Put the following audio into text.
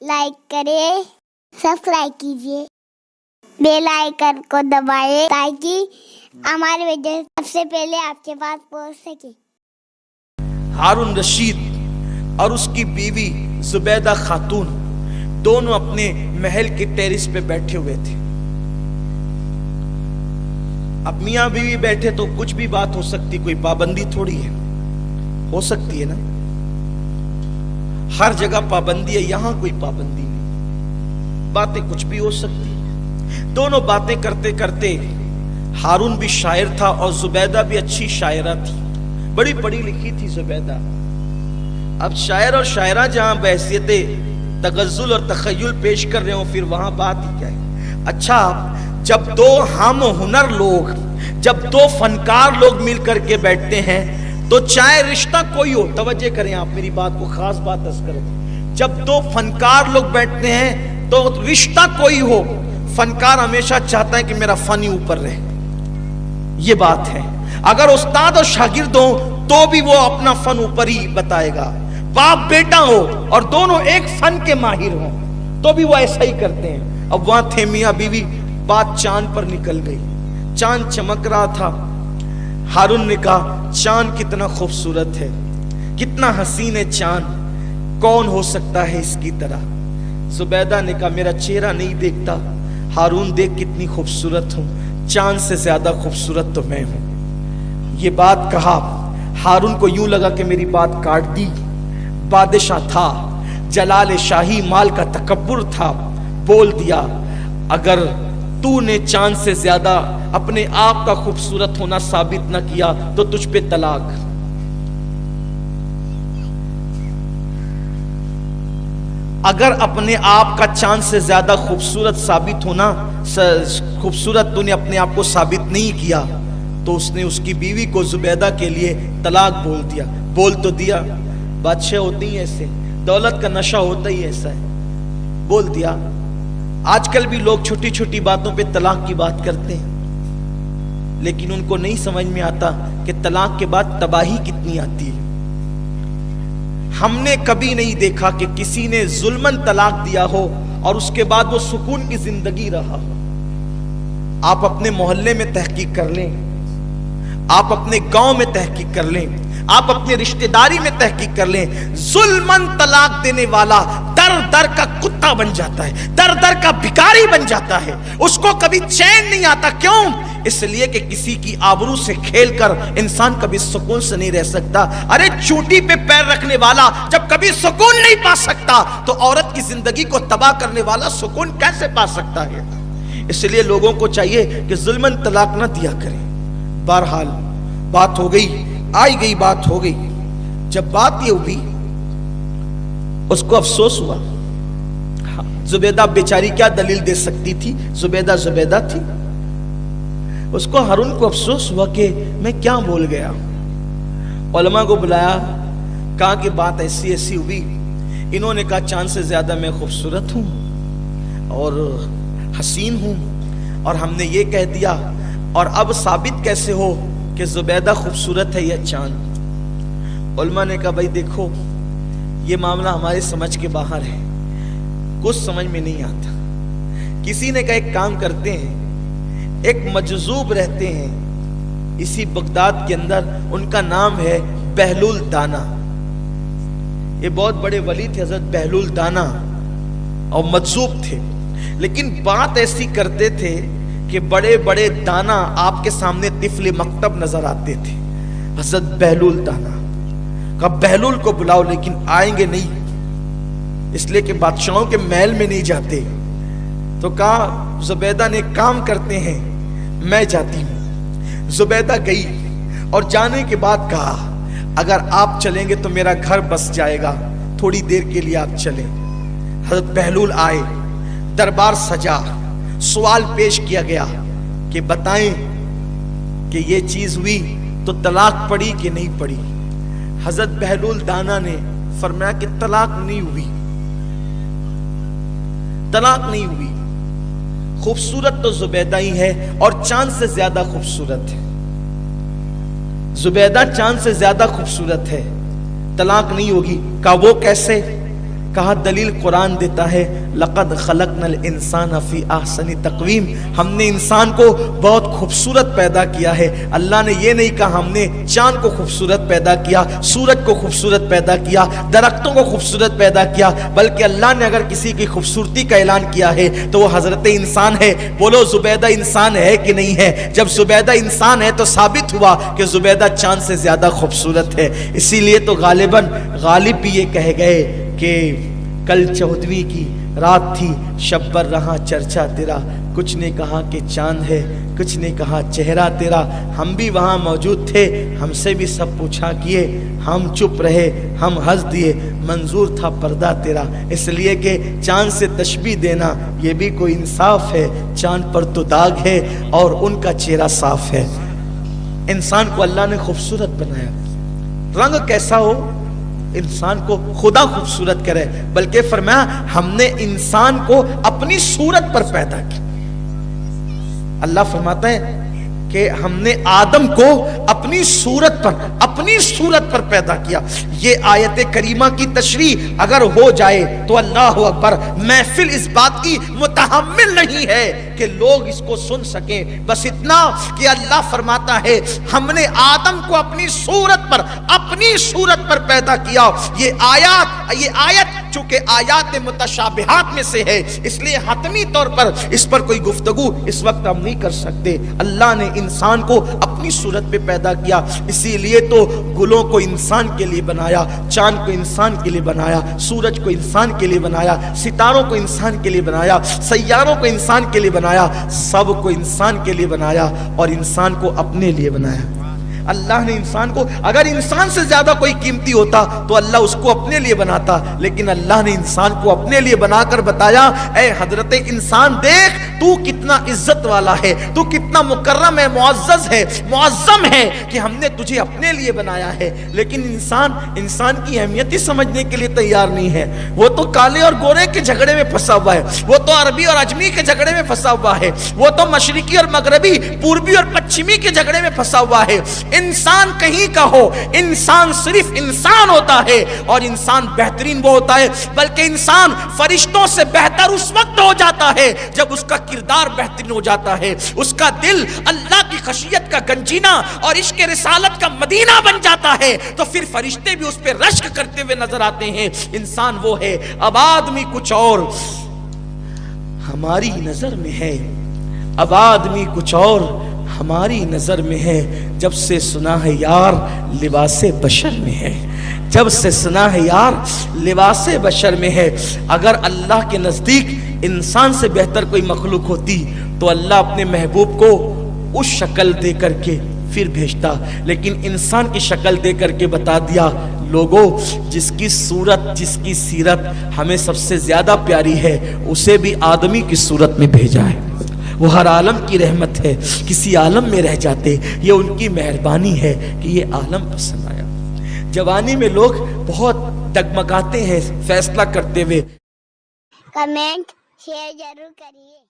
Like करें, subscribe कीजिए, bell icon को दबाएं ताकि हमारे वीडियो सबसे पहले आपके पास पहुंच सके। हारून रशीद और उसकी बीवी जुबैदा खातून दोनों अपने महल के टेरिस पे बैठे हुए थे। अब मियां बीवी बैठे तो कुछ भी बात हो सकती, कोई पाबंदी थोड़ी है, हो सकती है ना, हर जगह पाबंदी है, यहां कोई पाबंदी नहीं, बातें कुछ भी हो सकती। दोनों बातें करते करते हारून भी शायर था और जुबैदा भी अच्छी शायरा थी, बड़ी पढ़ी लिखी थी जुबैदा। अब शायर और शायरा जहां बहसियते तगज़्ज़ुल और तख़य्युल पेश कर रहे हो, फिर वहां बात ही क्या है। अच्छा, जब दो हम हुनर लोग, जब दो फनकार लोग मिल करके बैठते हैं तो चाहे रिश्ता कोई हो, तवज्जो करें आप मेरी बात को, खास बात अर्ज़ करें, जब दो फनकार लोग बैठते हैं तो रिश्ता कोई हो, फनकार हमेशा चाहता है कि मेरा फन ही ऊपर रहे, ये बात है। अगर उस्ताद और शागिर्द हो तो भी वो अपना फन ऊपर ही बताएगा, बाप बेटा हो और दोनों एक फन के माहिर हो तो भी वो ऐसा ही करते हैं। अब वहां थे मियां बीवी, बात चांद पर निकल गई, चांद चमक रहा था। हारून ने कहा, चांद कितना खूबसूरत है, कितना हसीन है चांद, कौन हो सकता है इसकी तरह। जुबैदा ने कहा, मेरा चेहरा नहीं देखता, हारून देख कितनी खूबसूरत हूं, चांद से ज्यादा खूबसूरत तो मैं हूं। ये बात कहा, हारून को यूं लगा कि मेरी बात काट दी। बादशाह था, जलाल शाही माल का तकब्बुर था, बोल दिया, अगर तूने चांद से ज्यादा अपने आप का खूबसूरत होना साबित न किया तो तुझ पे तलाक। अगर अपने आप का चांद से ज्यादा खूबसूरत साबित होना, खूबसूरत तूने अपने आप को साबित नहीं किया, तो उसने उसकी बीवी को जुबैदा के लिए तलाक बोल दिया। बोल तो दिया, बादशाह होती ही ऐसे, दौलत का नशा होता ही ऐसा है, बोल दिया। आजकल भी लोग छोटी छोटी बातों पे तलाक की बात करते हैं, लेकिन उनको नहीं समझ में आता कि तलाक के बाद तबाही कितनी आती है। हमने कभी नहीं देखा कि किसी ने जुल्मन तलाक दिया हो और उसके बाद वो सुकून की जिंदगी रहा हो। आप अपने मोहल्ले में तहकीक कर लें, आप अपने गांव में तहकीक कर लें, आप अपने रिश्तेदारी में तहकीक कर लें, जुल्मन तलाक देने वाला दर दर का कुत्ता बन जाता है, दर दर का भिखारी बन जाता है, उसको कभी चैन नहीं आता। क्यों? इसलिए कि किसी की आबरू से खेलकर इंसान कभी सुकून से नहीं रह सकता। अरे चोटी पे पैर रखने वाला जब कभी सुकून नहीं पा सकता तो औरत की जिंदगी को तबाह करने वाला सुकून कैसे पा सकता है। इसलिए लोगों को चाहिए कि जुल्मन तलाक ना दिया करें। बहरहाल बात हो गई, आई गई बात हो गई। जब बात ये हुई, उसको अफसोस हुआ। जुबैदा बेचारी क्या दलील दे सकती थी, जुबैदा जुबैदा थी। उसको हारून को अफसोस हुआ कि मैं क्या बोल गया। उलमा को बुलाया, कहा कि बात ऐसी ऐसी हुई। इन्होंने कहा चांद से ज्यादा मैं खूबसूरत हूं और हसीन हूं, और हमने ये कह दिया, और अब साबित कैसे हो कि जुबैदा खूबसूरत है या चांद। उलमा ने कहा, भाई देखो ये मामला हमारे समझ के बाहर है, कुछ समझ में नहीं आता। किसी ने कहा एक काम करते हैं, एक मजजूब रहते हैं इसी बगदाद के अंदर, उनका नाम है बहलूल दाना। ये बहुत बड़े वली थे हजरत बहलूल दाना, और मजजूब थे, लेकिन बात ऐसी करते थे कि बड़े बड़े दाना आपके सामने तिफले मकतब नजर आते थे। हजरत बहलूल दाना का बहलूल को बुलाओ, लेकिन आएंगे नहीं, इसलिए कि बादशाहों के महल में नहीं जाते। तो कहा जुबैदा ने, काम करते हैं मैं जाती हूं। जुबैदा गई और जाने के बाद कहा, अगर आप चलेंगे तो मेरा घर बस जाएगा, थोड़ी देर के लिए आप चलें। हजरत बहलूल आए, दरबार सजा, सवाल पेश किया गया कि बताएं कि ये चीज हुई तो तलाक पड़ी कि नहीं पड़ी। हजरत बहलूल दाना ने फरमाया कि तलाक नहीं हुई, तलाक नहीं हुई। खूबसूरत तो जुबैदा ही है और चांद से ज्यादा खूबसूरत है। जुबैदा चांद से ज्यादा खूबसूरत है, तलाक नहीं होगी। कहा वो कैसे? کہا دلیل قرآن دیتا ہے لقد خلقنا الانسان فی احسن تقویم، ہم نے انسان کو بہت خوبصورت پیدا کیا ہے۔ اللہ نے یہ نہیں کہا ہم نے چاند کو خوبصورت پیدا کیا، سورج کو خوبصورت پیدا کیا، درختوں کو خوبصورت پیدا کیا، بلکہ اللہ نے اگر کسی کی خوبصورتی کا اعلان کیا ہے تو وہ حضرت انسان ہے۔ بولو زبیدہ انسان ہے کہ نہیں ہے؟ جب زبیدہ انسان ہے تو ثابت ہوا کہ زبیدہ چاند سے زیادہ خوبصورت ہے۔ اسی لیے تو غالب بھی یہ کہہ گئے کہ کل 14ویں کی رات تھی، شب بر رہا چرچا تیرا، کچھ نے کہا کہ چاند ہے، کچھ نے کہا چہرہ تیرا، ہم بھی وہاں موجود تھے، ہم سے بھی سب پوچھا کیے، ہم چپ رہے، ہم ہنس دیے، منظور تھا پردہ تیرا۔ اس لیے کہ چاند سے تشبیہ دینا یہ بھی کوئی انصاف ہے، چاند پر تو داغ ہے اور ان کا چہرہ صاف ہے۔ انسان کو اللہ نے خوبصورت بنایا، رنگ کیسا ہو انسان کو خدا خوبصورت کرے، بلکہ فرمایا ہم نے انسان کو اپنی صورت پر پیدا کیا۔ اللہ فرماتا ہے کہ ہم نے آدم کو اپنی صورت پر پیدا کیا۔ یہ آیت کریمہ کی تشریح اگر ہو جائے تو اللہ اکبر، محفل اس بات کی متحمل نہیں ہے کہ لوگ اس کو سن سکیں، بس اتنا کہ اللہ فرماتا ہے ہم نے آدم کو اپنی صورت پر پیدا کیا۔ یہ آیت چونکہ آیات متشابہات میں سے ہے، اس لیے حتمی طور پر اس پر کوئی گفتگو اس وقت ہم نہیں کر سکتے۔ اللہ نے انسان کو اپنی صورت پہ پیدا کیا، اسی لیے تو گلوں کو انسان کے لیے بنایا، چاند کو انسان کے لیے بنایا، سورج کو انسان کے لیے بنایا، ستاروں کو انسان کے لیے بنایا، سیاروں کو انسان کے لیے بنایا، سب کو انسان کے لیے بنایا اور انسان کو اپنے لیے بنایا۔ اللہ نے انسان کو، اگر انسان سے زیادہ کوئی قیمتی ہوتا تو اللہ اس کو اپنے لیے بناتا، لیکن اللہ نے انسان کو اپنے لیے بنا کر بتایا اے حضرت انسان دیکھ تو کتنا عزت والا ہے، تو کتنا مکرم ہے، معزز ہے، معظم ہے کہ ہم نے تجھے اپنے لیے بنایا ہے۔ لیکن انسان کی اہمیت ہی سمجھنے کے لیے تیار نہیں ہے۔ وہ تو کالے اور گورے کے جھگڑے میں پھنسا ہوا ہے، وہ تو عربی اور عجمی کے جھگڑے میں پھنسا ہوا ہے، وہ تو مشرقی اور مغربی، پوربی اور پچھمی کے جھگڑے میں پھنسا ہوا ہے۔ انسان کہیں کا ہو، انسان صرف انسان ہوتا ہے، اور انسان بہترین وہ ہوتا ہے، بلکہ انسان فرشتوں سے بہتر اس وقت ہو جاتا ہے جب اس کا کردار بہترین ہو جاتا ہے، اس کا دل اللہ کی خشیت کا گنجینہ اور عشق رسالت کا مدینہ بن جاتا ہے، تو پھر فرشتے بھی اس پہ رشک کرتے ہوئے نظر آتے ہیں۔ انسان وہ ہے، اب آدمی کچھ اور ہماری نظر میں ہے، اب آدمی کچھ اور ہماری نظر میں ہے، جب سے سنا ہے یار لباس بشر میں ہے، جب سے سنا ہے یار لباس بشر میں ہے۔ اگر اللہ کے نزدیک انسان سے بہتر کوئی مخلوق ہوتی تو اللہ اپنے محبوب کو اس شکل دے کر کے پھر بھیجتا، لیکن انسان کی شکل دے کر کے بتا دیا لوگوں جس کی صورت، جس کی سیرت ہمیں سب سے زیادہ پیاری ہے، اسے بھی آدمی کی صورت میں بھیجا ہے۔ وہ ہر عالم کی رحمت ہے، کسی عالم میں رہ جاتے، یہ ان کی مہربانی ہے کہ یہ عالم پسند آیا۔ جوانی میں لوگ بہت ڈگمگاتے ہیں فیصلہ کرتے ہوئے۔ کمنٹ شیئر ضرور کریے۔